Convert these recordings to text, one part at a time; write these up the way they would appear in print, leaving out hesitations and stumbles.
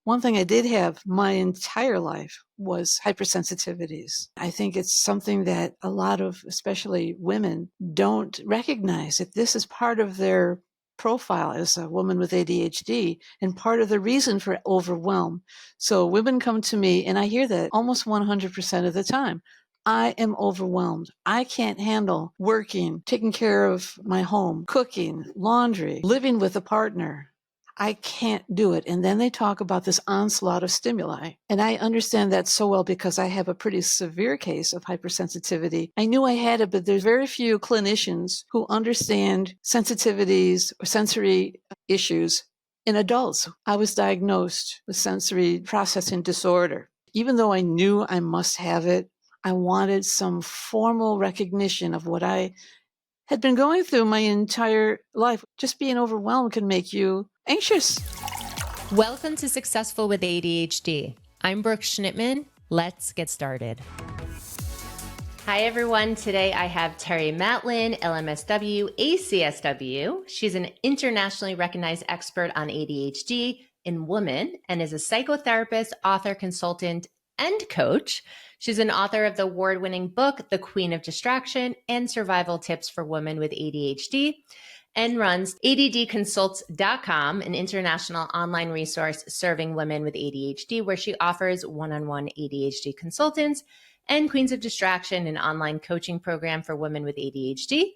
One thing I did have my entire life was hypersensitivities. I think it's something that a lot of, especially women, don't recognize, that this is part of their profile as a woman with ADHD and part of the reason for overwhelm. So women come to me and I hear that almost 100% of the time. I am overwhelmed. I can't handle working, taking care of my home, cooking, laundry, living with a partner. I can't do it. And then they talk about this onslaught of stimuli. And I understand that so well because I have a pretty severe case of hypersensitivity. I knew I had it, but there's very few clinicians who understand sensitivities or sensory issues in adults. I was diagnosed with sensory processing disorder. Even though I knew I must have it, I wanted some formal recognition of what I had been going through my entire life. Just being overwhelmed can make you anxious. Welcome to Successful with ADHD. I'm Brooke Schnittman. Let's get started. Hi, everyone. Today I have Terry Matlen, LMSW, ACSW. She's an internationally recognized expert on ADHD in women and is a psychotherapist, author, consultant, and coach. She's an author of the award-winning book, The Queen of Distraction and Survival Tips for Women with ADHD, and runs ADDconsults.com, an international online resource serving women with ADHD, where she offers one-on-one ADHD consultants, and Queens of Distraction, an online coaching program for women with ADHD.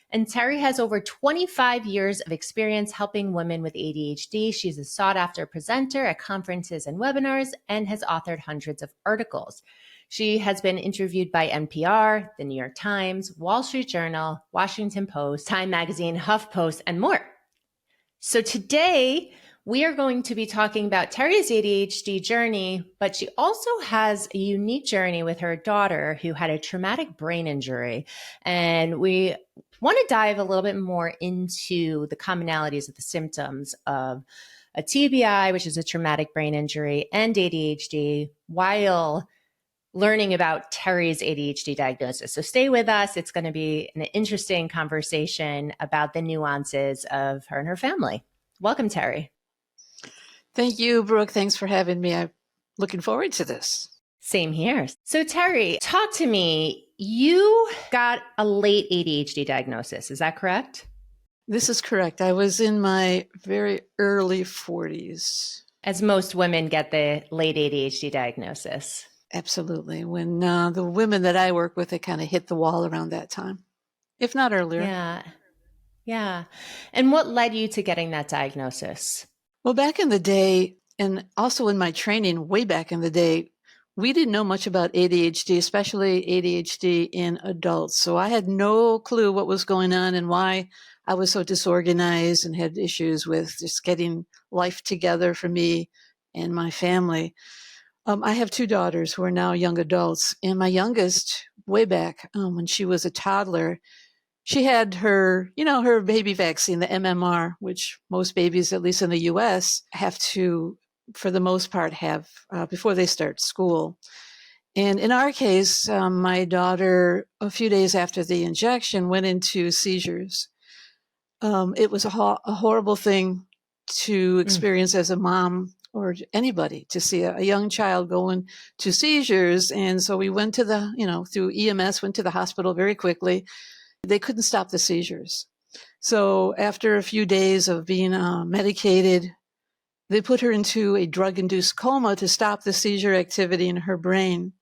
And Terry has over 25 years of experience helping women with ADHD. She's a sought-after presenter at conferences and webinars and has authored hundreds of articles. She has been interviewed by NPR, the New York Times, Wall Street Journal, Washington Post, Time Magazine, HuffPost, and more. So today, we are going to be talking about Terry's ADHD journey, but she also has a unique journey with her daughter who had a traumatic brain injury. And we want to dive a little bit more into the commonalities of the symptoms of a TBI, which is a traumatic brain injury, and ADHD, while learning about Terry's ADHD diagnosis. So stay with us. It's going to be an interesting conversation about the nuances of her and her family. Welcome, Terry. Thank you, Brooke. Thanks for having me. I'm looking forward to this. Same here. So Terry, talk to me. You got a late ADHD diagnosis. Is that correct? This is correct. I was in my very early 40s. As most women get the late ADHD diagnosis. Absolutely. When the women that I work with, they kind of hit the wall around that time, if not earlier. Yeah. And what led you to getting that diagnosis? Well, back in the day, and also in my training way back in the day, we didn't know much about ADHD, especially ADHD in adults. So I had no clue what was going on and why I was so disorganized and had issues with just getting life together for me and my family. I have two daughters who are now young adults, and my youngest, way back when she was a toddler, she had her baby vaccine, the MMR, which most babies, at least in the U.S., have to, for the most part, have before they start school. And in our case, my daughter, a few days after the injection, went into seizures. It was a horrible thing to experience as a mom or anybody, to see a young child going to seizures. And so we went to through EMS, went to the hospital very quickly. They couldn't stop the seizures. So after a few days of being medicated, they put her into a drug-induced coma to stop the seizure activity in her brain.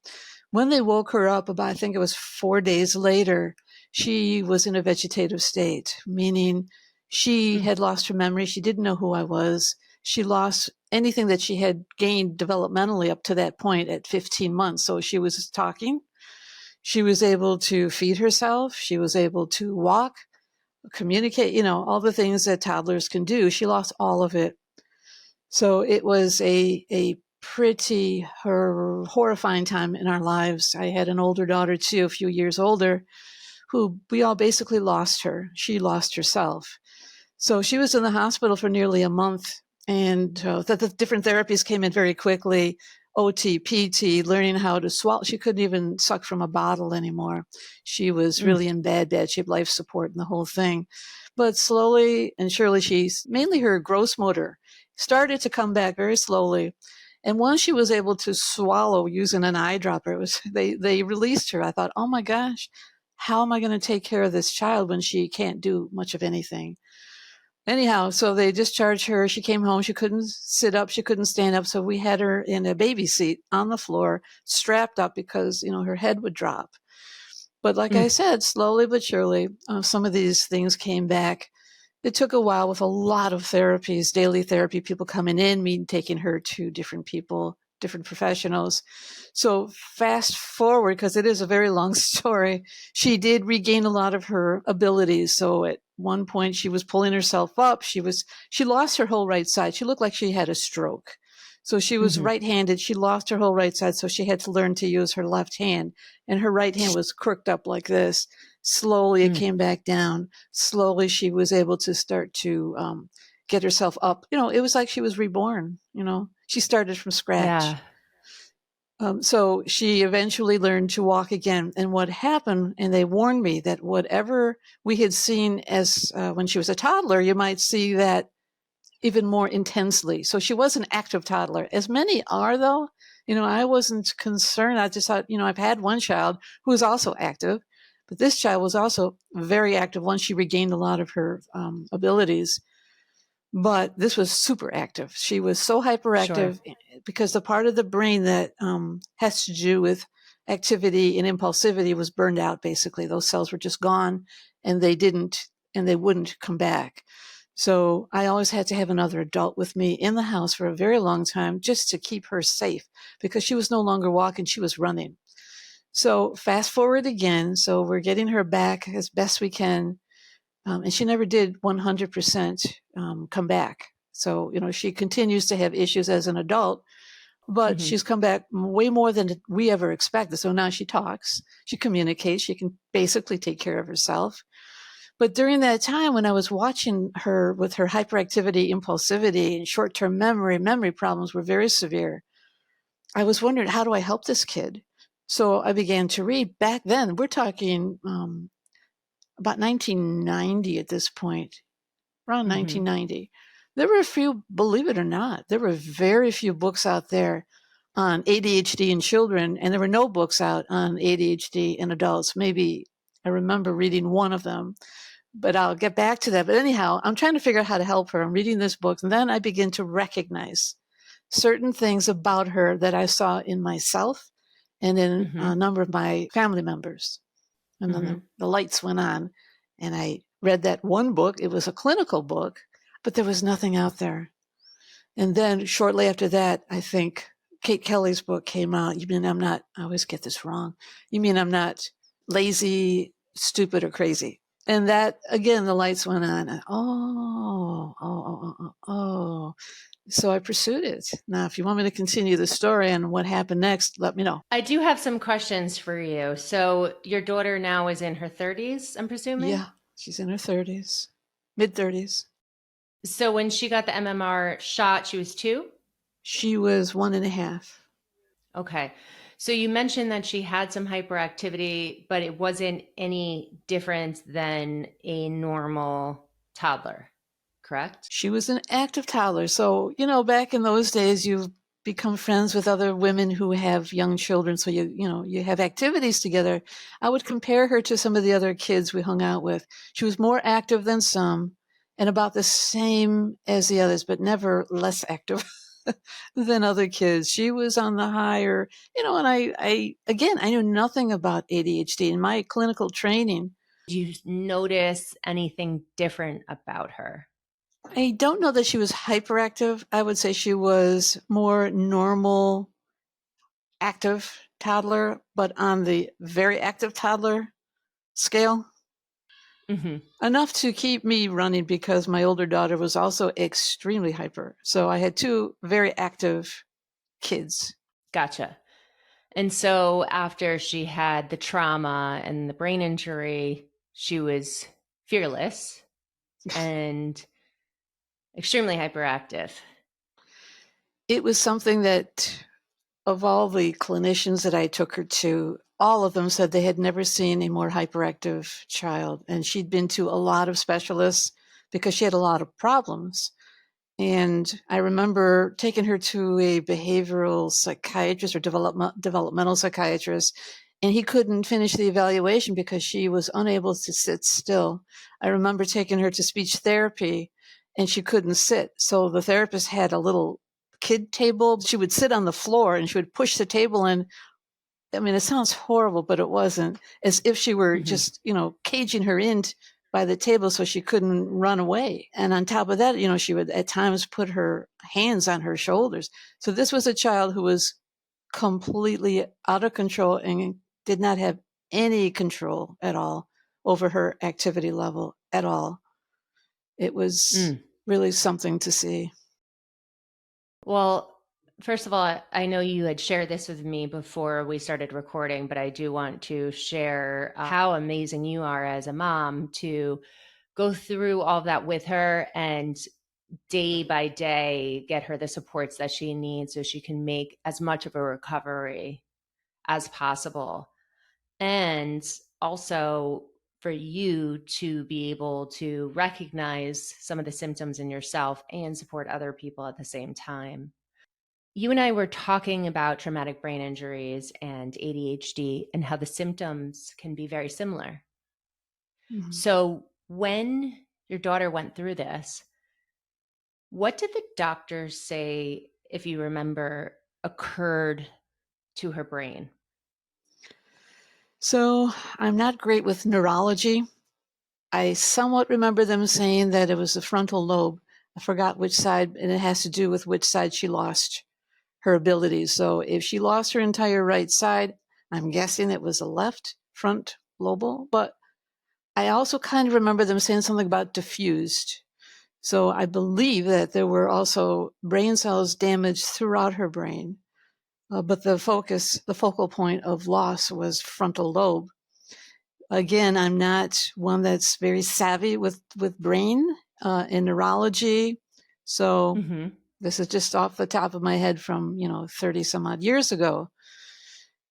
When they woke her up about, I think it was 4 days later, she was in a vegetative state, meaning she had lost her memory. She didn't know who I was. She lost anything that she had gained developmentally up to that point at 15 months. So she was talking. She was able to feed herself. She was able to walk, communicate, all the things that toddlers can do. She lost all of it. So it was a pretty horrifying time in our lives. I had an older daughter too, a few years older, who we all basically lost her. She lost herself. So she was in the hospital for nearly a month, and the different therapies came in very quickly. OT, PT, learning how to swallow. She couldn't even suck from a bottle anymore. She was really in bad shape, life support and the whole thing. But slowly and surely, mainly her gross motor started to come back very slowly. And once she was able to swallow using an eyedropper, they released her. I thought, oh my gosh, how am I going to take care of this child when she can't do much of anything? Anyhow, so they discharged her. She came home. She couldn't sit up. She couldn't stand up. So we had her in a baby seat on the floor, strapped up because, her head would drop. But like I said, slowly but surely, some of these things came back. It took a while with a lot of therapies, daily therapy, people coming in, me taking her to different people, different professionals. So fast forward, because it is a very long story, she did regain a lot of her abilities. So at one point she was pulling herself up. She lost her whole right side. She looked like she had a stroke. So she was right-handed. She lost her whole right side. So she had to learn to use her left hand, and her right hand was crooked up like this. Slowly it came back down. Slowly she was able to start to get herself up. It was like she was reborn. She started from scratch. Yeah. So she eventually learned to walk again. And what happened, and they warned me that whatever we had seen as when she was a toddler, you might see that even more intensely. So she was an active toddler, as many are, though. I wasn't concerned. I just thought, I've had one child who was also active, but this child was also very active once she regained a lot of her abilities. But this was super active. She was so hyperactive because the part of the brain that has to do with activity and impulsivity was burned out, basically. Those cells were just gone, and they wouldn't come back. So I always had to have another adult with me in the house for a very long time just to keep her safe, because she was no longer walking, she was running. So fast forward again. So we're getting her back as best we can. And she never did 100% come back. So, she continues to have issues as an adult, but she's come back way more than we ever expected. So now she talks, she communicates, she can basically take care of herself. But during that time when I was watching her with her hyperactivity, impulsivity, and short-term memory problems were very severe, I was wondering, how do I help this kid? So I began to read. Back then, we're talking about 1990 at this point, around 1990. There were a few, believe it or not, there were very few books out there on ADHD in children, and there were no books out on ADHD in adults. Maybe I remember reading one of them, but I'll get back to that. But anyhow, I'm trying to figure out how to help her. I'm reading this book, and then I begin to recognize certain things about her that I saw in myself and in a number of my family members. And then the lights went on, and I read that one book. It was a clinical book, but there was nothing out there. And then shortly after that, I think Kate Kelly's book came out. You mean I always get this wrong. You mean I'm not lazy, stupid, or crazy? And that, again, the lights went on. Oh. So I pursued it. Now, if you want me to continue the story and what happened next, let me know. I do have some questions for you. So your daughter now is in her 30s, I'm presuming? Yeah, she's in her 30s, mid-30s. So when she got the MMR shot, she was 2? She was 1.5. Okay. So you mentioned that she had some hyperactivity, but it wasn't any different than a normal toddler, correct? She was an active toddler. So, back in those days, you become friends with other women who have young children. So you have activities together. I would compare her to some of the other kids we hung out with. She was more active than some and about the same as the others, but never less active than other kids. She was on the higher, and I knew nothing about ADHD in my clinical training. Did you notice anything different about her? I don't know that she was hyperactive. I would say she was more normal, active toddler, but on the very active toddler scale. Enough to keep me running because my older daughter was also extremely hyper. So I had 2 very active kids. Gotcha. And so after she had the trauma and the brain injury, she was fearless and extremely hyperactive. It was something that, of all the clinicians that I took her to, all of them said they had never seen a more hyperactive child. And she'd been to a lot of specialists because she had a lot of problems. And I remember taking her to a behavioral psychiatrist or developmental psychiatrist, and he couldn't finish the evaluation because she was unable to sit still. I remember taking her to speech therapy, and she couldn't sit. So the therapist had a little kid table. She would sit on the floor, and she would push the table in. I mean, it sounds horrible, but it wasn't. As if she were just, caging her in by the table so she couldn't run away. And on top of that, she would at times put her hands on her shoulders. So this was a child who was completely out of control and did not have any control at all over her activity level at all. It was really something to see. Well, first of all, I know you had shared this with me before we started recording, but I do want to share how amazing you are as a mom to go through all of that with her and day by day get her the supports that she needs so she can make as much of a recovery as possible. And also for you to be able to recognize some of the symptoms in yourself and support other people at the same time. You and I were talking about traumatic brain injuries and ADHD and how the symptoms can be very similar. Mm-hmm. So when your daughter went through this, what did the doctors say, if you remember, occurred to her brain? So I'm not great with neurology. I somewhat remember them saying that it was the frontal lobe. I forgot which side, and it has to do with which side she lost her abilities. So if she lost her entire right side, I'm guessing it was the left front lobal. But I also kind of remember them saying something about diffused. So I believe that there were also brain cells damaged throughout her brain. But the focal point of loss was frontal lobe. Again, I'm not one that's very savvy with brain and neurology. So this is just off the top of my head from, 30 some odd years ago.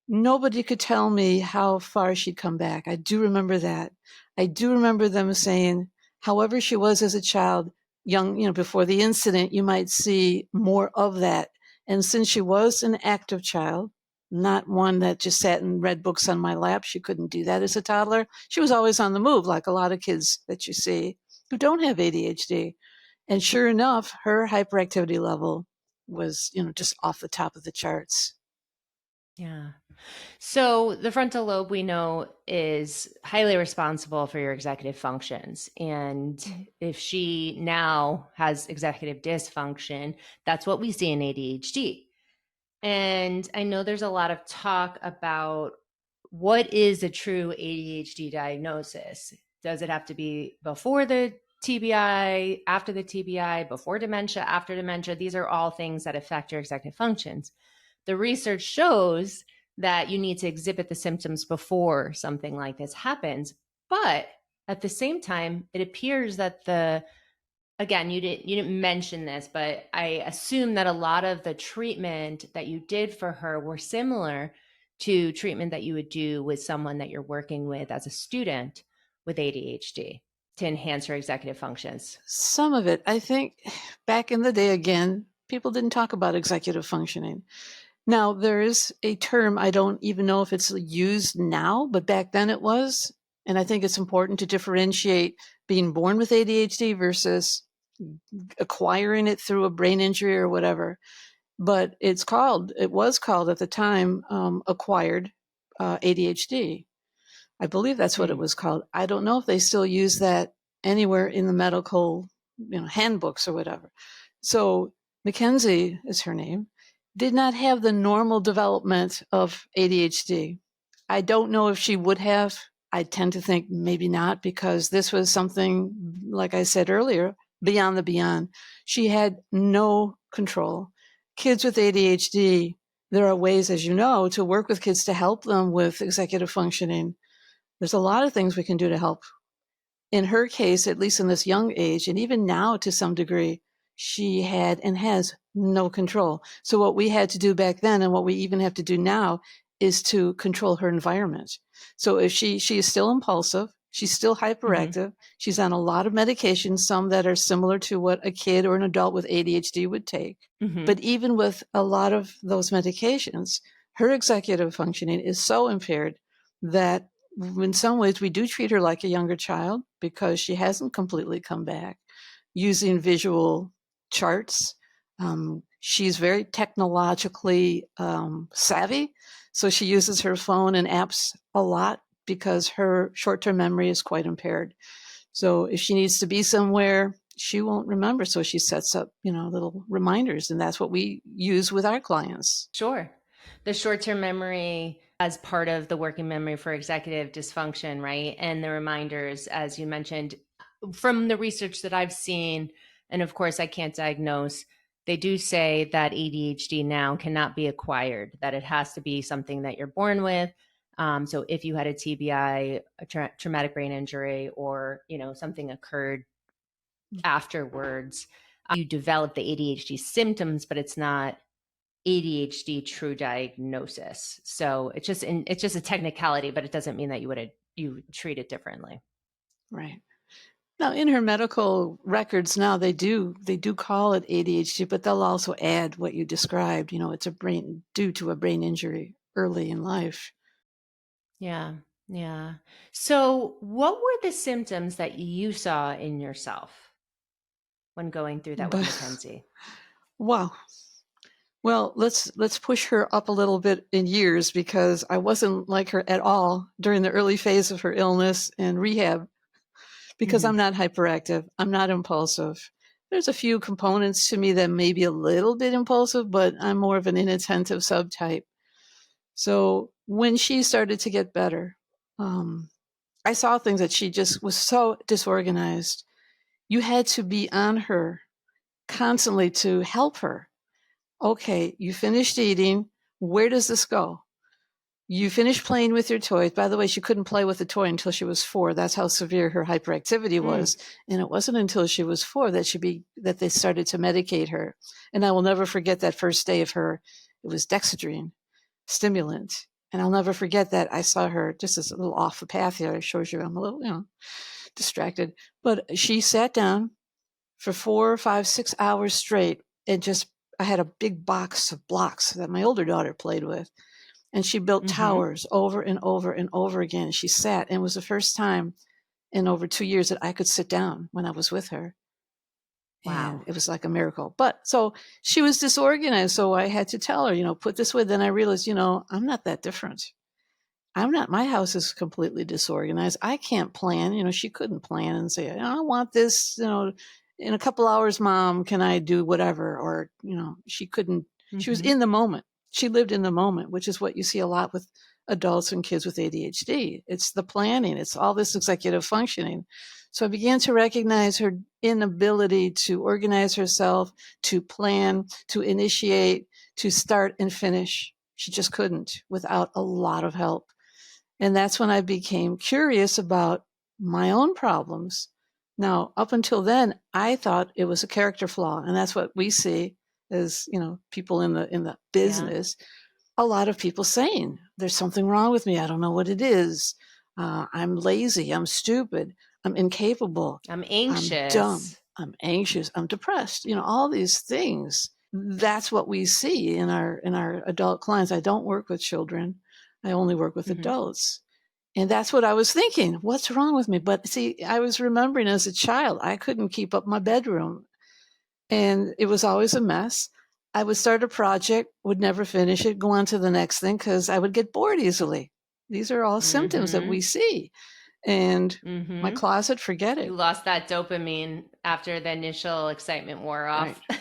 Nobody could tell me how far she'd come back. I do remember that. I do remember them saying, however she was as a child, young, before the incident, you might see more of that. And since she was an active child, not one that just sat and read books on my lap, she couldn't do that as a toddler. She was always on the move, like a lot of kids that you see who don't have ADHD. And sure enough, her hyperactivity level was, just off the top of the charts. Yeah. So the frontal lobe, we know, is highly responsible for your executive functions. And if she now has executive dysfunction, that's what we see in ADHD. And I know there's a lot of talk about what is a true ADHD diagnosis. Does it have to be before the TBI, after the TBI, before dementia, after dementia? These are all things that affect your executive functions. The research shows that you need to exhibit the symptoms before something like this happens. But at the same time, it appears that again, you didn't mention this, but I assume that a lot of the treatment that you did for her were similar to treatment that you would do with someone that you're working with as a student with ADHD to enhance her executive functions. Some of it. I think back in the day, again, people didn't talk about executive functioning. Now, there is a term, I don't even know if it's used now, but back then it was. And I think it's important to differentiate being born with ADHD versus acquiring it through a brain injury or whatever. But it was called at the time acquired ADHD. I believe that's what it was called. I don't know if they still use that anywhere in the medical, handbooks or whatever. So Mackenzie is her name, did not have the normal development of ADHD. I don't know if she would have. I tend to think maybe not, because this was something, like I said earlier, beyond the beyond. She had no control. Kids with ADHD, there are ways, as you know, to work with kids to help them with executive functioning. There's a lot of things we can do to help. In her case, at least in this young age, and even now to some degree, she had and has no control. So what we had to do back then, and what we even have to do now, is to control her environment. So if she is still impulsive, She's still hyperactive. She's on a lot of medications, some that are similar to what a kid or an adult with ADHD would take. But even with a lot of those medications, her executive functioning is so impaired that in some ways we do treat her like a younger child because she hasn't completely come back. Using visual charts, she's very technologically savvy, so she uses her phone and apps a lot because her short-term memory is quite impaired. So if she needs to be somewhere, she won't remember. So she sets up, little reminders, and that's what we use with our clients. Sure. The short-term memory as part of the working memory for executive dysfunction, right? And the reminders, as you mentioned, from the research that I've seen, and of course I can't diagnose, they do say that ADHD now cannot be acquired, that it has to be something that you're born with. So if you had a TBI, a traumatic brain injury, or something occurred afterwards, you develop the ADHD symptoms, but it's not ADHD true diagnosis. So it's just a technicality, but it doesn't mean that you treat it differently. Right. Now, in her medical records now, they do call it ADHD, but they'll also add what you described. It's due to a brain injury early in life. Yeah. Yeah. So what were the symptoms that you saw in yourself when going through that with Mackenzie? Wow. Well, let's push her up a little bit in years because I wasn't like her at all during the early phase of her illness and rehab because I'm not hyperactive. I'm not impulsive. There's a few components to me that may be a little bit impulsive, but I'm more of an inattentive subtype. So when she started to get better, I saw things that she just was so disorganized. You had to be on her constantly to help her. Okay, you finished eating. Where does this go? You finished playing with your toys. By the way, she couldn't play with a toy until she was 4. That's how severe her hyperactivity was. And it wasn't until she was 4 that they started to medicate her. And I will never forget that first day of her. It was dexedrine, stimulant. And I'll never forget that I saw her just as a little off the path here. It shows you I'm a little, distracted. But she sat down for 4, 5, 6 hours straight and I had a big box of blocks that my older daughter played with. And she built towers over and over and over again. She sat, and it was the first time in over 2 years that I could sit down when I was with her. Wow. And it was like a miracle. But so she was disorganized. So I had to tell her, put this way. Then I realized, I'm not that different. My house is completely disorganized. I can't plan. She couldn't plan and say, I want this, in a couple hours, Mom, can I do whatever? Or, she couldn't, she was in the moment. She lived in the moment, which is what you see a lot with adults and kids with ADHD. It's the planning. It's all this executive functioning. So I began to recognize her inability to organize herself, to plan, to initiate, to start and finish. She just couldn't without a lot of help. And that's when I became curious about my own problems. Now, up until then, I thought it was a character flaw, and that's what we see as, people in the business. Yeah. A lot of people saying there's something wrong with me. I don't know what it is. I'm lazy. I'm stupid. I'm incapable. I'm anxious. I'm dumb. I'm anxious. I'm depressed. All these things. That's what we see in our adult clients. I don't work with children. I only work with adults. And that's what I was thinking. What's wrong with me? But see, I was remembering as a child, I couldn't keep up my bedroom. And it was always a mess. I would start a project, would never finish it, go on to the next thing because I would get bored easily. These are all symptoms that we see. And my closet, forget it. You lost that dopamine after the initial excitement wore off. Right.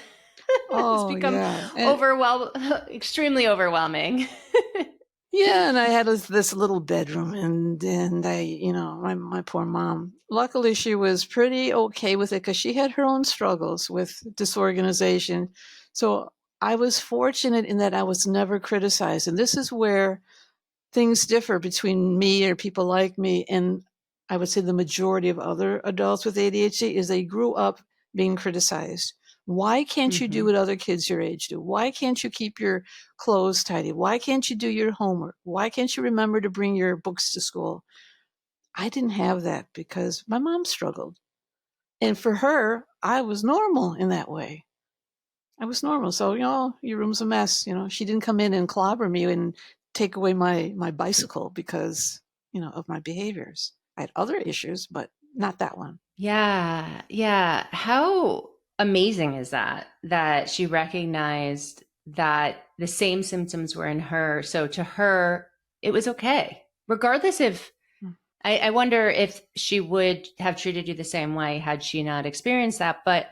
Oh, it's become extremely overwhelming. Yeah, and I had this little bedroom, and I, my poor mom. Luckily, she was pretty okay with it because she had her own struggles with disorganization. So I was fortunate in that I was never criticized, and this is where things differ between me or people like me and I would say the majority of other adults with ADHD is they grew up being criticized. Why can't you do what other kids your age do? Why can't you keep your clothes tidy? Why can't you do your homework? Why can't you remember to bring your books to school? I didn't have that because my mom struggled. And for her, I was normal in that way. I was normal. So, your room's a mess. She didn't come in and clobber me and take away my bicycle because, of my behaviors. I had other issues, but not that one. Yeah. Yeah. How amazing is that she recognized that the same symptoms were in her. So to her, it was okay, regardless if Mm. I wonder if she would have treated you the same way had she not experienced that. But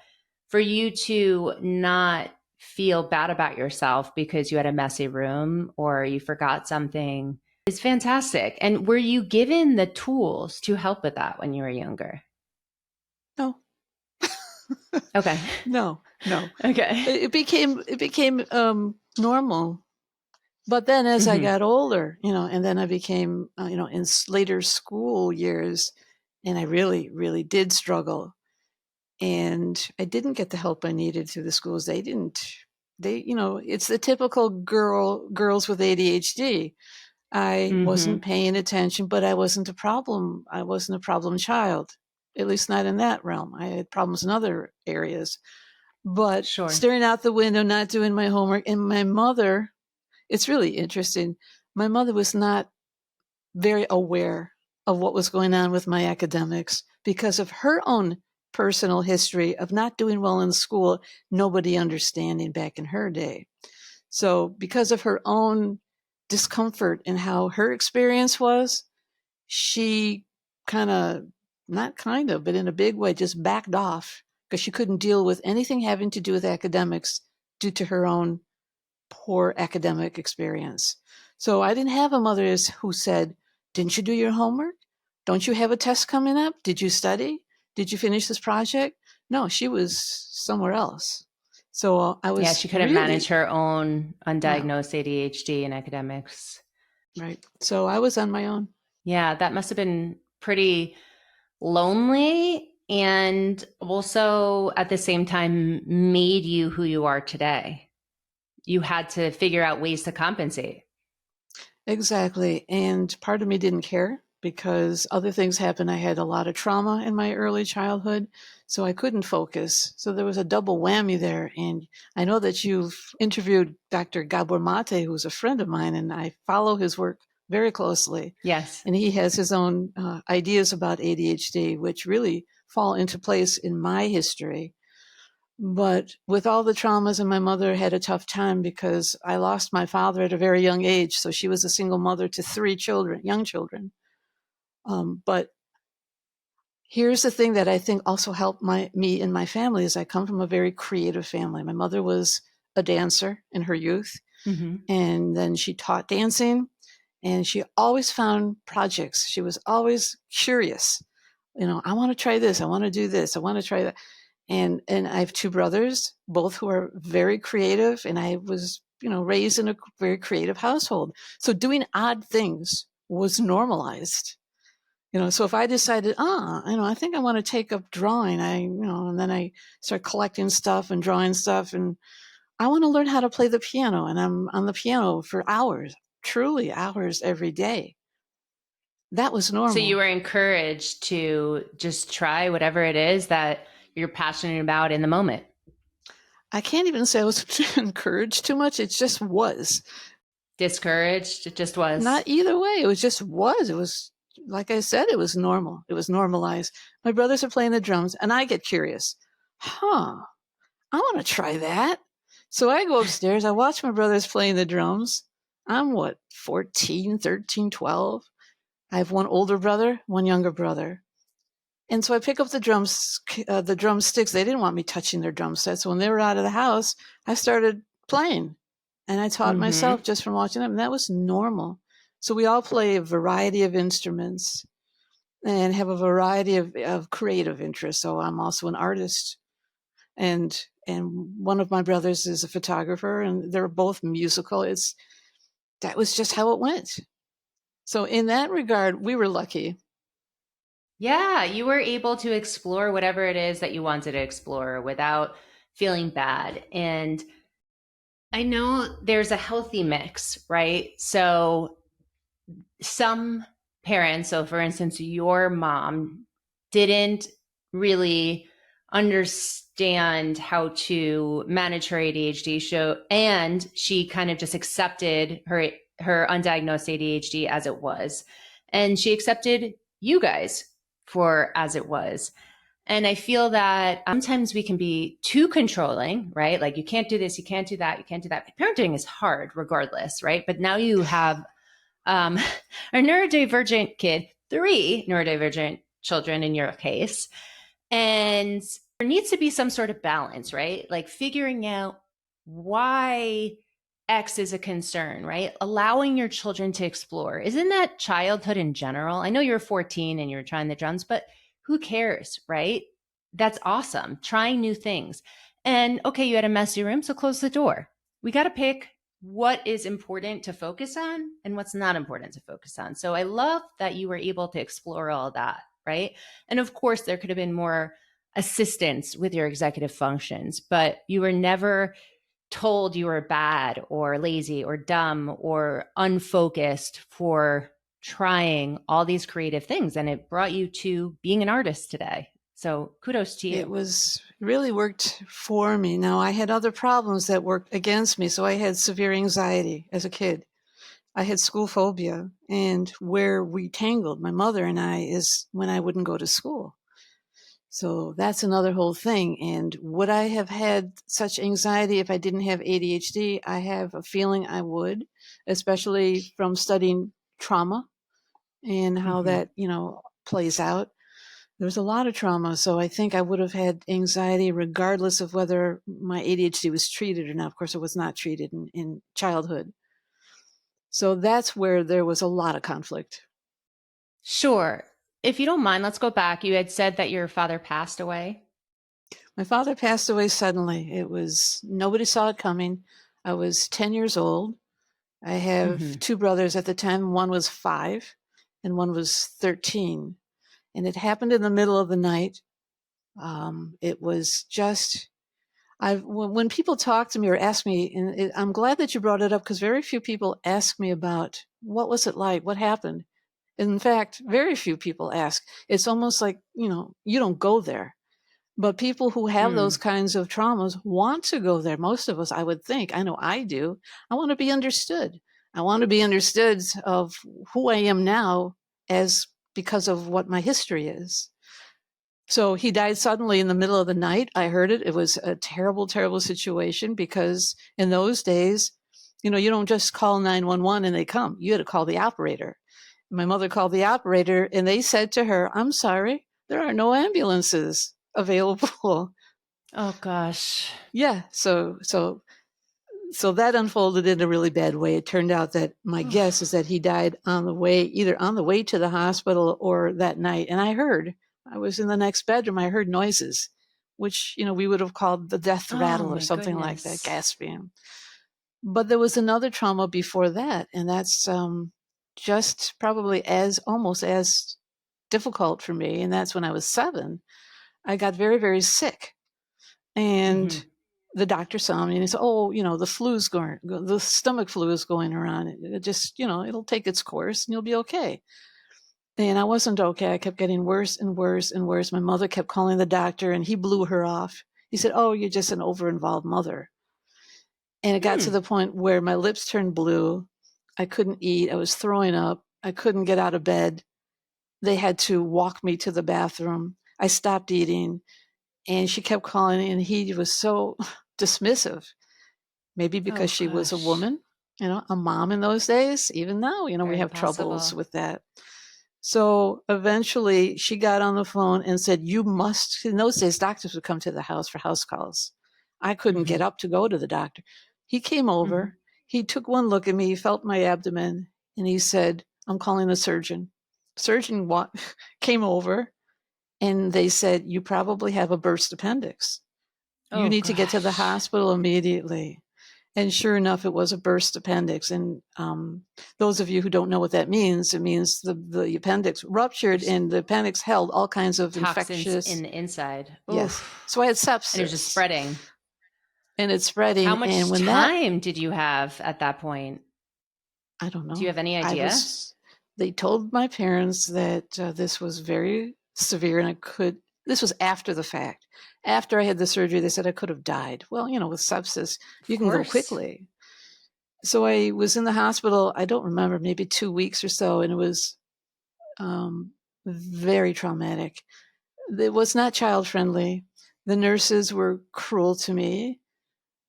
for you to not feel bad about yourself because you had a messy room or you forgot something is fantastic. And were you given the tools to help with that when you were younger? No, Okay. no, no. Okay. It became normal. But then as I Hmm. got older, and then I became, in later school years, and I really, really did struggle. And I didn't get the help I needed through the schools. It's the typical girls with ADHD. I wasn't Hmm. paying attention, but I wasn't a problem. I wasn't a problem child, at least not in that realm. I had problems in other areas. But Sure. staring out the window, not doing my homework, and my mother, it's really interesting. My mother was not very aware of what was going on with my academics because of her own personal history of not doing well in school, nobody understanding back in her day. So, because of her own discomfort and how her experience was, she not kind of, but in a big way, just backed off because she couldn't deal with anything having to do with academics due to her own poor academic experience. So I didn't have a mother who said, "Didn't you do your homework? Don't you have a test coming up? Did you study? Did you finish this project?" No, she was somewhere else. So I Yeah, was she couldn't manage really, her own no, undiagnosed ADHD in academics. right. So I was on my own. Yeah, that must have been pretty lonely and also at the same time made you who you are today. You had to figure out ways to compensate. Exactly. And part of me didn't care because other things happened. I had a lot of trauma in my early childhood, so I couldn't focus. So there was a double whammy there. And I know that you've interviewed Dr. Gabor Mate, who's a friend of mine, and I follow his work very closely. Yes. And he has his own ideas about ADHD, which really fall into place in my history. But with all the traumas, and my mother had a tough time because I lost my father at a very young age. So she was a single mother to 3 children, young children. But here's the thing that I think also helped me and my family is I come from a very creative family. My mother was a dancer in her youth, Hmm. and then she taught dancing, and she always found projects. She was always curious. I want to try this. I want to do this. I want to try that. And I have 2 brothers, both who are very creative, and I was, raised in a very creative household. So doing odd things was normalized. So if I decided, I think I want to take up drawing, and then I start collecting stuff and drawing stuff, and I want to learn how to play the piano, and I'm on the piano for hours, truly hours every day. That was So you normal. were encouraged to just try whatever it is that you're passionate about in the moment. I can't even say I was encouraged too much. It just was. Discouraged, it just was. Not either way. It was just was. It was, like I said, it was normal. It was normalized. My brothers are playing the drums, and I get curious. Huh, I want to try that. So I go upstairs. I watch my brothers playing the drums. I'm what, 14, 13, 12. I have one older brother, one younger brother. And so I pick up the drumsticks. They didn't want me touching their drum sets. So when they were out of the house, I started playing. And I taught Hmm. myself just from watching them. And that was normal. So we all play a variety of instruments and have a variety of creative interests. So I'm also an artist. And one of my brothers is a photographer, and they're both musical. That was just how it went. So in that regard, we were lucky. Yeah, you were able to explore whatever it is that you wanted to explore without feeling bad. And I know there's a healthy mix, right? So some parents, so for instance, your mom didn't really understand how to manage her ADHD and she kind of just accepted her undiagnosed ADHD as it was. And she accepted you guys for as it was. And I feel that sometimes we can be too controlling, right? Like you can't do this, you can't do that, you can't do that. Parenting is hard regardless, right? But now you have um, a neurodivergent kid, 3 neurodivergent children in your case. And there needs to be some sort of balance, right? Like figuring out why X is a concern, right? Allowing your children to explore. Isn't that childhood in general? I know you're 14 and you're trying the drums, but who cares, right? That's awesome. Trying new things. And okay, you had a messy room, so close the door. We got to pick what is important to focus on and what's not important to focus on. So I love that you were able to explore all that, right? And of course, there could have been more assistance with your executive functions, but you were never told you were bad or lazy or dumb or unfocused for trying all these creative things. And it brought you to being an artist today. So kudos to you. It was really worked for me. Now, I had other problems that worked against me. So I had severe anxiety as a kid. I had school phobia. And where we tangled, my mother and I, is when I wouldn't go to school. So that's another whole thing. And would I have had such anxiety if I didn't have ADHD? I have a feeling I would, especially from studying trauma and how that, plays out. There's a lot of trauma. So I think I would have had anxiety regardless of whether my ADHD was treated or not. Of course, it was not treated in childhood. So that's where there was a lot of conflict. Sure. If you don't mind, let's go back. You had said that your father passed away. My father passed away suddenly. Nobody saw it coming. I was 10 years old. I have 2 brothers at the time. One was 5 and one was 13. And it happened in the middle of the night. It was just, when people talk to me or ask me, and I'm glad that you brought it up because very few people ask me about what was it like, what happened. In fact, very few people ask. It's almost like, you don't go there. But people who have those kinds of traumas want to go there. Most of us, I would think, I know I do. I want to be understood. I want to be understood of who I am now because of what my history is. So he died suddenly in the middle of the night. I heard it. It was a terrible, terrible situation because in those days, you don't just call 911 and they come. You had to call the operator. My mother called the operator and they said to her, "I'm sorry, there are no ambulances available." Oh gosh. Yeah. So that unfolded in a really bad way. It turned out that my guess is that he died either on the way to the hospital or that night. And I was in the next bedroom. I heard noises, which, we would have called the death rattle or something like that, gasping. But there was another trauma before that. And that's just probably almost as difficult for me. And that's when I was 7. I got very, very sick. And the doctor saw me and he said, "Oh, the stomach flu is going around. It just, it'll take its course and you'll be okay." And I wasn't okay. I kept getting worse and worse and worse. My mother kept calling the doctor and he blew her off. He said, "Oh, you're just an over-involved mother." And it got to the point where my lips turned blue. I couldn't eat. I was throwing up. I couldn't get out of bed. They had to walk me to the bathroom. I stopped eating. And she kept calling, and he was so dismissive. Maybe because she was a woman, a mom in those days. Even now, we have troubles with that. So eventually she got on the phone and said, "You must," in those days, doctors would come to the house for house calls. I couldn't get up to go to the doctor. He came over. He took one look at me. He felt my abdomen, and he said, "I'm calling the surgeon." Surgeon came over. And they said, "You probably have a burst appendix. You need to get to the hospital immediately." And sure enough, it was a burst appendix. And those of you who don't know what that means, it means the appendix ruptured and the appendix held all kinds of toxins infectious in the inside. Yes. So I had sepsis. And it was just spreading. And it's spreading. How much and time did you have at that point? I don't know. Do you have any idea? They told my parents that this was very severe and this was after the fact. After I had the surgery, they said I could have died. Well, with sepsis, Of you can go course. quickly. So I was in the hospital, I don't remember, maybe 2 weeks or so, and it was very traumatic. It was not child friendly. The nurses were cruel to me.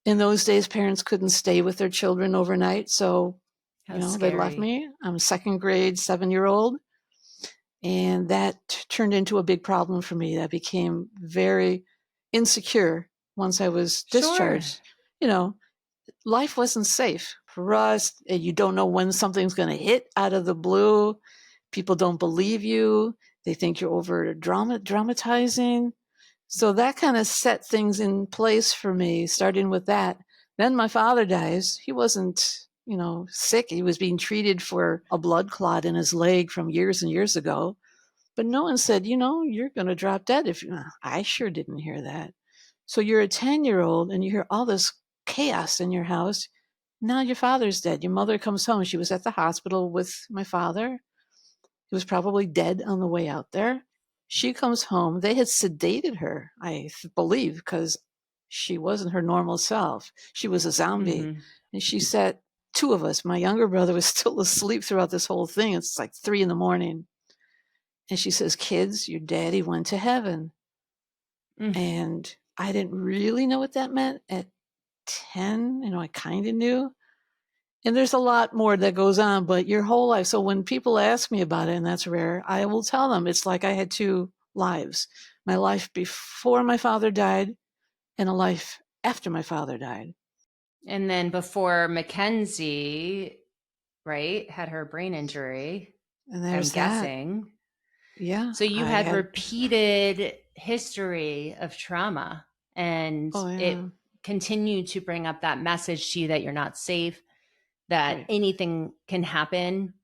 In those days, parents couldn't stay with their children overnight, so How they left scary. me. I'm a second grade, 7-year-old, and that turned into a big problem for me. I became very insecure once I was Sure. discharged. You know, life wasn't safe for us. You don't know when something's going to hit out of the blue. People don't believe you. They think you're over dramatizing. So that kind of set things in place for me, starting with that. Then my father dies. He wasn't, sick. He was being treated for a blood clot in his leg from years and years ago. But no one said, you're going to drop dead if you. I sure didn't hear that. So you're a 10-year-old and you hear all this chaos in your house. Now your father's dead. Your mother comes home. She was at the hospital with my father. He was probably dead on the way out there. She comes home. They had sedated her, I believe, because she wasn't her normal self. She was a zombie. Mm-hmm. And she said, two of us, my younger brother was still asleep throughout this whole thing. It's like 3 a.m. And she says, kids, your daddy went to heaven. Mm. And I didn't really know what that meant at 10. I kind of knew. And there's a lot more that goes on, but your whole life. So when people ask me about it, and that's rare, I will tell them it's like I had two lives. My life before my father died and a life after my father died. And then before Mackenzie, right, had her brain injury, And I'm there's that. guessing. Yeah, So you I had had, repeated history of trauma, and oh, yeah, it continued to bring up that message to you that you're not safe, that right. anything can happen,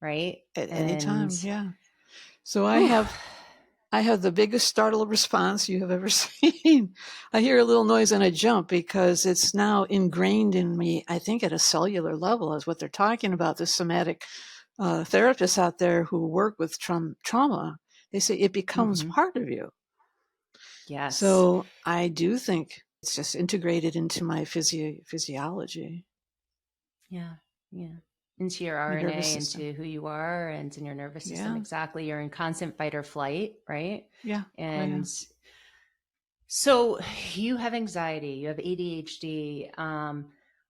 right? At any And time, yeah. So I whew, have I have the biggest startle response you have ever seen. I hear a little noise and I jump because it's now ingrained in me, I think at a cellular level, is what they're talking about. The somatic therapists out there who work with trauma, they say it becomes mm-hmm. part of you. Yes. So I do think it's just integrated into my physiology, Yeah. Yeah. Into your my nervous RNA, system. into who you are, and in your nervous system. Yeah, Exactly. You're in constant fight or flight, right? yeah, oh yeah. And so you have anxiety, you have ADHD.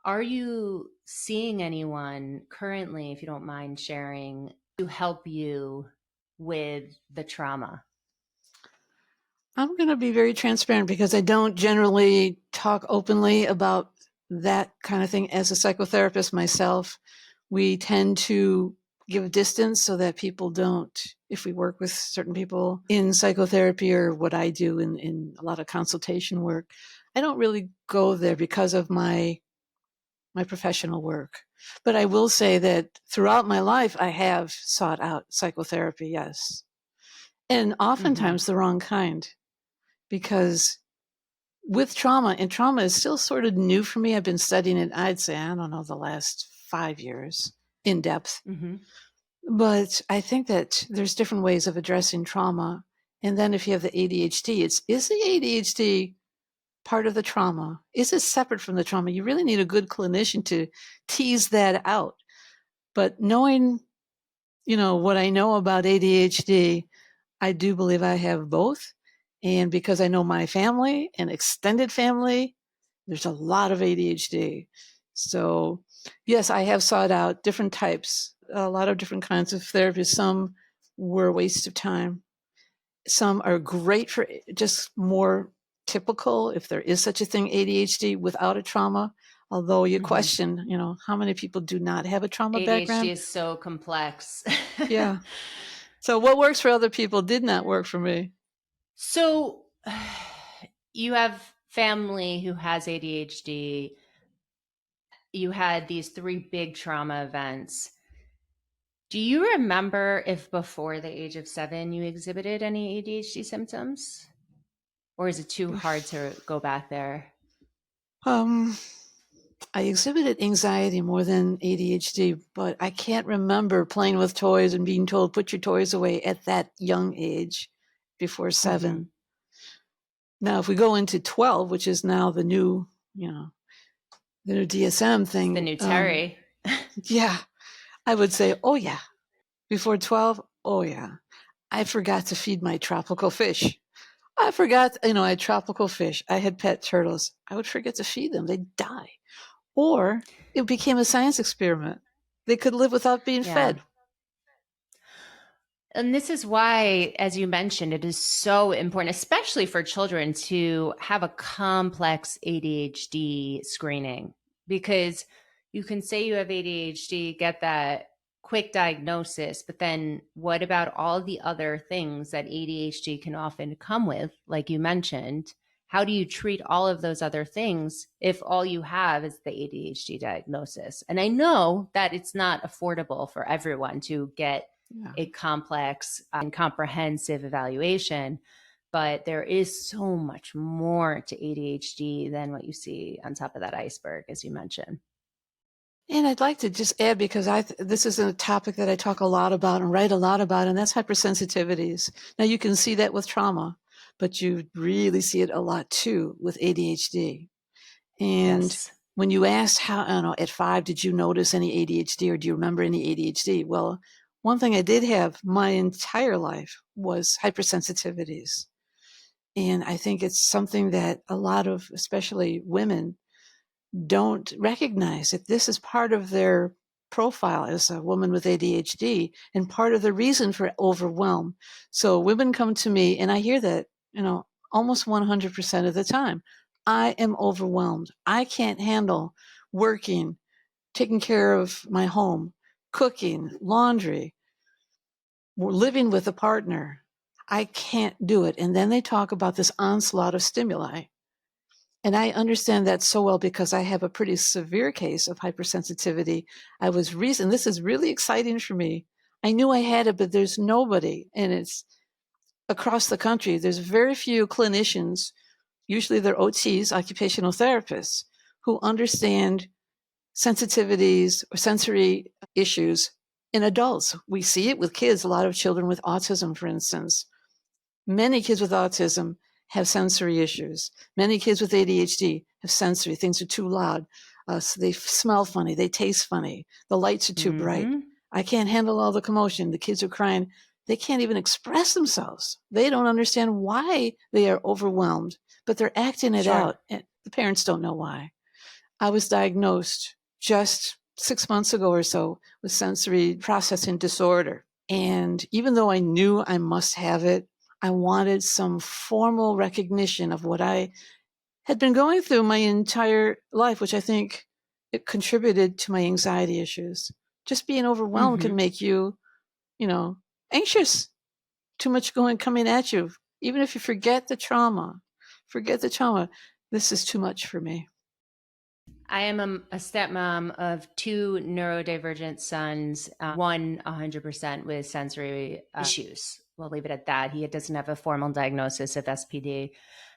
Are you seeing anyone currently, if you don't mind sharing, to help you with the trauma? I'm going to be very transparent because I don't generally talk openly about that kind of thing. As a psychotherapist myself, we tend to give distance so that people don't, if we work with certain people in psychotherapy or what I do in a lot of consultation work, I don't really go there because of my professional work. But I will say that throughout my life, I have sought out psychotherapy, yes. And Mm-hmm. oftentimes the wrong kind, because with trauma, and trauma is still sort of new for me. I've been studying it, I'd say, I don't know, the last 5 years in depth. Mm-hmm. But I think that there's different ways of addressing trauma. And then if you have the ADHD, is the ADHD part of the trauma? Is it separate from the trauma? You really need a good clinician to tease that out. But knowing, what I know about ADHD, I do believe I have both. And because I know my family and extended family, there's a lot of ADHD. So, yes, I have sought out different types, a lot of different kinds of therapies. Some were a waste of time. Some are great for just more typical, if there is such a thing, ADHD without a trauma. Although you Mm-hmm. question, how many people do not have a trauma ADHD background? is so complex. Yeah. So what works for other people did not work for me. So you have family who has ADHD. You had these three big trauma events. Do you remember if before the age of 7 you exhibited any ADHD symptoms? Or is it too hard to go back there? Um, I exhibited anxiety more than ADHD, but I can't remember playing with toys and being told, put your toys away at that young age before 7. Mm-hmm. Now, if we go into 12, which is now the new, the new DSM It's the thing, new Terry. yeah, I would say, oh yeah. Before 12, oh yeah. I forgot to feed my tropical fish. I forgot, I had tropical fish. I had pet turtles. I would forget to feed them. They'd die. Or it became a science experiment. They could live without being Yeah. fed. And this is why, as you mentioned, it is so important, especially for children, to have a complex ADHD screening, because you can say you have ADHD, get that quick diagnosis, but then what about all the other things that ADHD can often come with, like you mentioned? How do you treat all of those other things if all you have is the ADHD diagnosis? And I know that it's not affordable for everyone to get Yeah. a complex and comprehensive evaluation, but there is so much more to ADHD than what you see on top of that iceberg, as you mentioned. And I'd like to just add, because this is a topic that I talk a lot about and write a lot about, and that's hypersensitivities. Now, you can see that with trauma, but you really see it a lot too with ADHD. And Yes. when you asked how, I don't know, at 5, did you notice any ADHD or do you remember any ADHD? Well, one thing I did have my entire life was hypersensitivities. And I think it's something that a lot of, especially women, don't recognize that this is part of their profile as a woman with ADHD and part of the reason for overwhelm. So women come to me and I hear that, almost 100% of the time. I am overwhelmed. I can't handle working, taking care of my home, cooking, laundry, living with a partner. I can't do it. And then they talk about this onslaught of stimuli. And I understand that so well because I have a pretty severe case of hypersensitivity. This is really exciting for me. I knew I had it, but there's nobody, and it's across the country. There's very few clinicians, usually they're OTs, occupational therapists, who understand sensitivities or sensory issues in adults. We see it with kids, a lot of children with autism, for instance. Many kids with autism have sensory issues. Many kids with ADHD have sensory. Things are too loud. So they smell funny. They taste funny. The lights are too bright. Mm-hmm. I can't handle all the commotion. The kids are crying. They can't even express themselves. They don't understand why they are overwhelmed, but they're acting it Sure. out. And the parents don't know why. I was diagnosed just 6 months ago or so with sensory processing disorder. And even though I knew I must have it, I wanted some formal recognition of what I had been going through my entire life, which I think it contributed to my anxiety issues. Just being overwhelmed Mm-hmm. can make you, anxious. Too much coming at you. Even if you forget the trauma, this is too much for me. I am a stepmom of 2 neurodivergent sons, one 100% with sensory issues. We'll leave it at that. He doesn't have a formal diagnosis of SPD.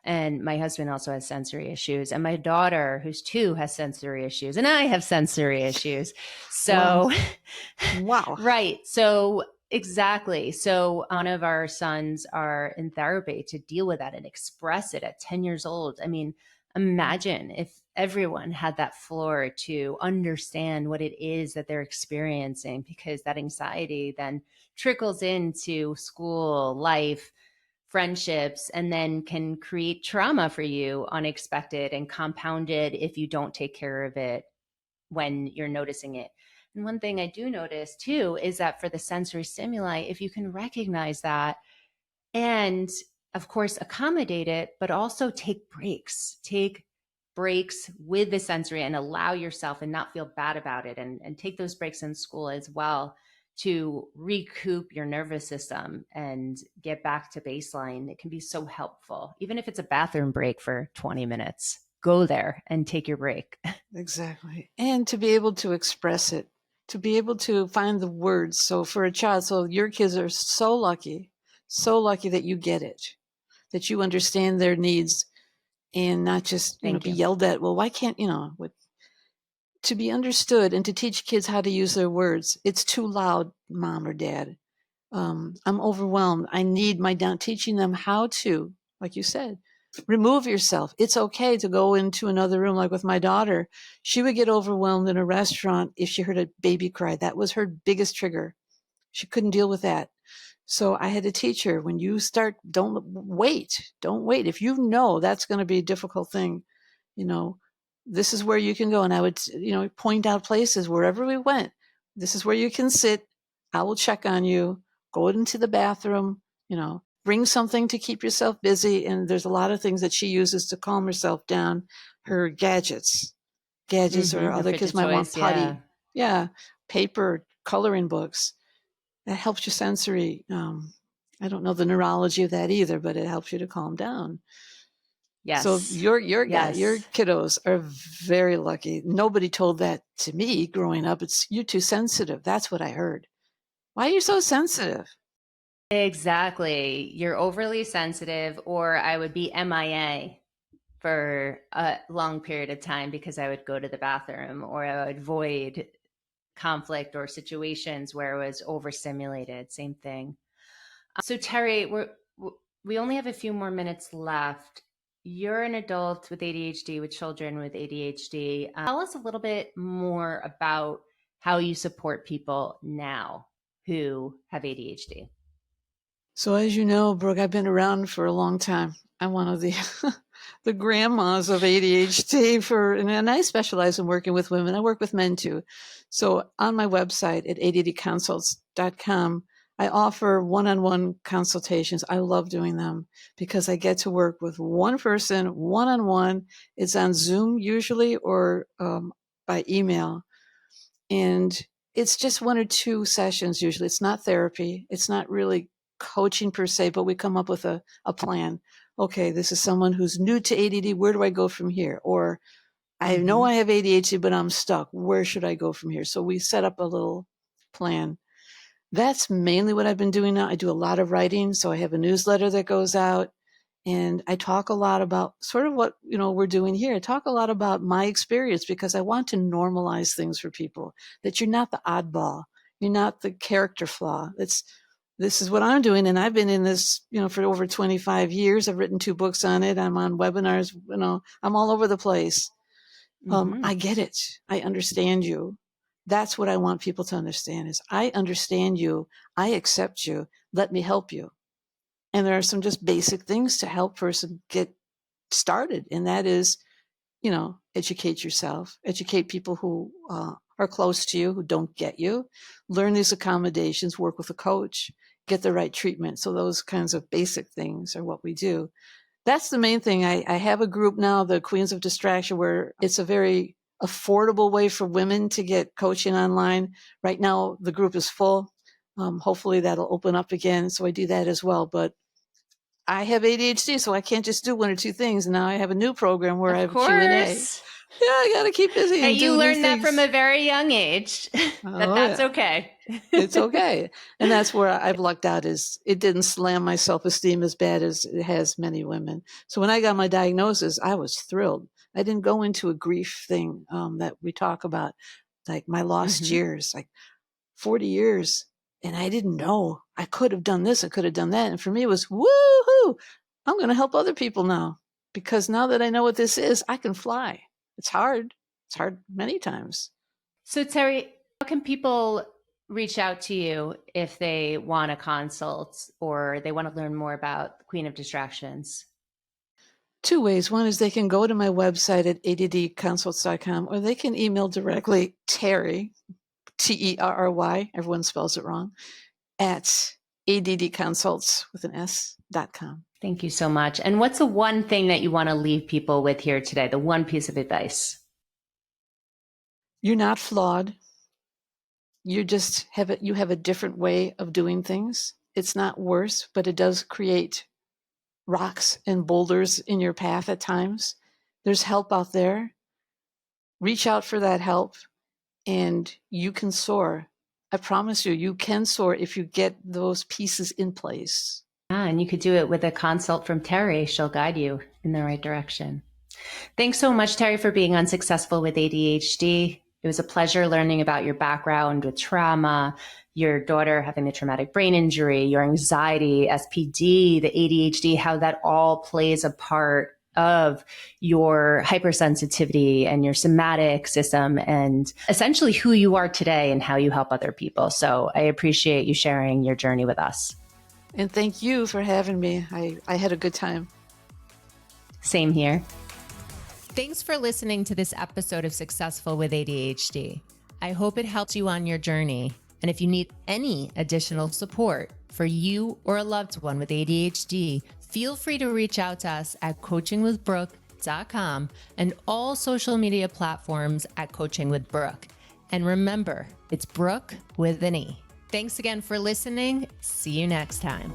And my husband also has sensory issues. And my daughter, who's 2, has sensory issues. And I have sensory issues. So, Wow. right. So, exactly. So, one of our sons are in therapy to deal with that and express it at 10 years old. I mean, imagine if everyone had that floor to understand what it is that they're experiencing, because that anxiety then trickles into school, life, friendships, and then can create trauma for you, unexpected and compounded if you don't take care of it when you're noticing it. And one thing I do notice too is that for the sensory stimuli, if you can recognize that and of course accommodate it, but also take breaks with the sensory and allow yourself and not feel bad about it, and take those breaks in school as well to recoup your nervous system and get back to baseline. It can be so helpful. Even if it's a bathroom break for 20 minutes, go there and take your break. Exactly. And to be able to express it, to be able to find the words. So for a child, so your kids are so lucky that you get it, that you understand their needs and not just, Thank be you. yelled at. Well, why can't, to be understood and to teach kids how to use their words. It's too loud, mom or dad. I'm overwhelmed. I need my down. Teaching them how to, like you said, remove yourself. It's okay to go into another room. Like with my daughter, she would get overwhelmed in a restaurant if she heard a baby cry. That was her biggest trigger. She couldn't deal with that. So I had to teach her, when you start, don't wait. If you know that's going to be a difficult thing, this is where you can go. And I would, point out places wherever we went. This is where you can sit. I will check on you. Go into the bathroom, bring something to keep yourself busy. And there's a lot of things that she uses to calm herself down. Her gadgets or Her other kids fidget might want toys, putty. Yeah. Paper, coloring books. That helps your sensory. I don't know the neurology of that either, but it helps you to calm down. Yes. So your Yes. kiddos are very lucky. Nobody told that to me growing up. It's, you're too sensitive. That's what I heard. Why are you so sensitive? Exactly. You're overly sensitive, or I would be MIA for a long period of time because I would go to the bathroom, or I would avoid conflict or situations where I was overstimulated. Same thing. So Terry, we only have a few more minutes left. You're an adult with ADHD, with children with ADHD. Tell us a little bit more about how you support people now who have ADHD. So as you know, Brooke, I've been around for a long time. I'm one of the the grandmas of ADHD and I specialize in working with women. I work with men too. So on my website at addconsults.com, I offer one-on-one consultations. I love doing them because I get to work with one person, one-on-one. It's on Zoom usually, or by email. And it's just 1 or 2 sessions usually. It's not therapy. It's not really coaching per se, but we come up with a plan. Okay, this is someone who's new to ADD. Where do I go from here? Or I know I have ADHD, but I'm stuck. Where should I go from here? So we set up a little plan. That's mainly what I've been doing now. I do a lot of writing. So I have a newsletter that goes out. And I talk a lot about sort of what, we're doing here. I talk a lot about my experience because I want to normalize things for people, that you're not the oddball. You're not the character flaw. This is what I'm doing. And I've been in this, for over 25 years. I've written 2 books on it. I'm on webinars, I'm all over the place. I get it. I understand you. That's what I want people to understand is I understand you. I accept you. Let me help you. And there are some just basic things to help person get started. And that is, educate yourself, educate people who are close to you, who don't get you, learn these accommodations, work with a coach, get the right treatment. So those kinds of basic things are what we do. That's the main thing. I have a group now, the Queens of Distraction, where it's a very affordable way for women to get coaching online. Right now, the group is full. Hopefully that'll open up again. So I do that as well. But I have ADHD, so I can't just do 1 or 2 things. And now I have a new program where I Of have Q&A. course. Yeah, I got to keep busy And and you do new learned that from things. a very young age, that Oh, that's yeah. okay. It's okay. And that's where I've lucked out is it didn't slam my self-esteem as bad as it has many women. So when I got my diagnosis, I was thrilled. I didn't go into a grief thing that we talk about, like my lost years, like 40 years. And I didn't know. I could have done this. I could have done that. And for me, it was, woohoo, I'm going to help other people now. Because now that I know what this is, I can fly. It's hard. It's hard many times. So Terry, how can people reach out to you if they want a consult or they want to learn more about the Queen of Distractions? 2 ways. One is they can go to my website at addconsults.com, or they can email directly Terry, Terry, everyone spells it wrong, at addconsults with an S.com. Thank you so much. And what's the one thing that you want to leave people with here today? The one piece of advice? You're not flawed. You just you have a different way of doing things. It's not worse, but it does create rocks and boulders in your path at times. There's help out there. Reach out for that help and you can soar. I promise you, you can soar if you get those pieces in place. And you could do it with a consult from Terry. She'll guide you in the right direction. Thanks so much, Terry, for being on Successful with ADHD. It was a pleasure learning about your background with trauma, your daughter having the traumatic brain injury, your anxiety, SPD, the ADHD, how that all plays a part of your hypersensitivity and your somatic system and essentially who you are today and how you help other people. So I appreciate you sharing your journey with us. And thank you for having me. I had a good time. Same here. Thanks for listening to this episode of Successful with ADHD. I hope it helped you on your journey. And if you need any additional support for you or a loved one with ADHD, feel free to reach out to us at coachingwithbrooke.com and all social media platforms at Coaching with Brooke. And remember, it's Brooke with an E. Thanks again for listening. See you next time.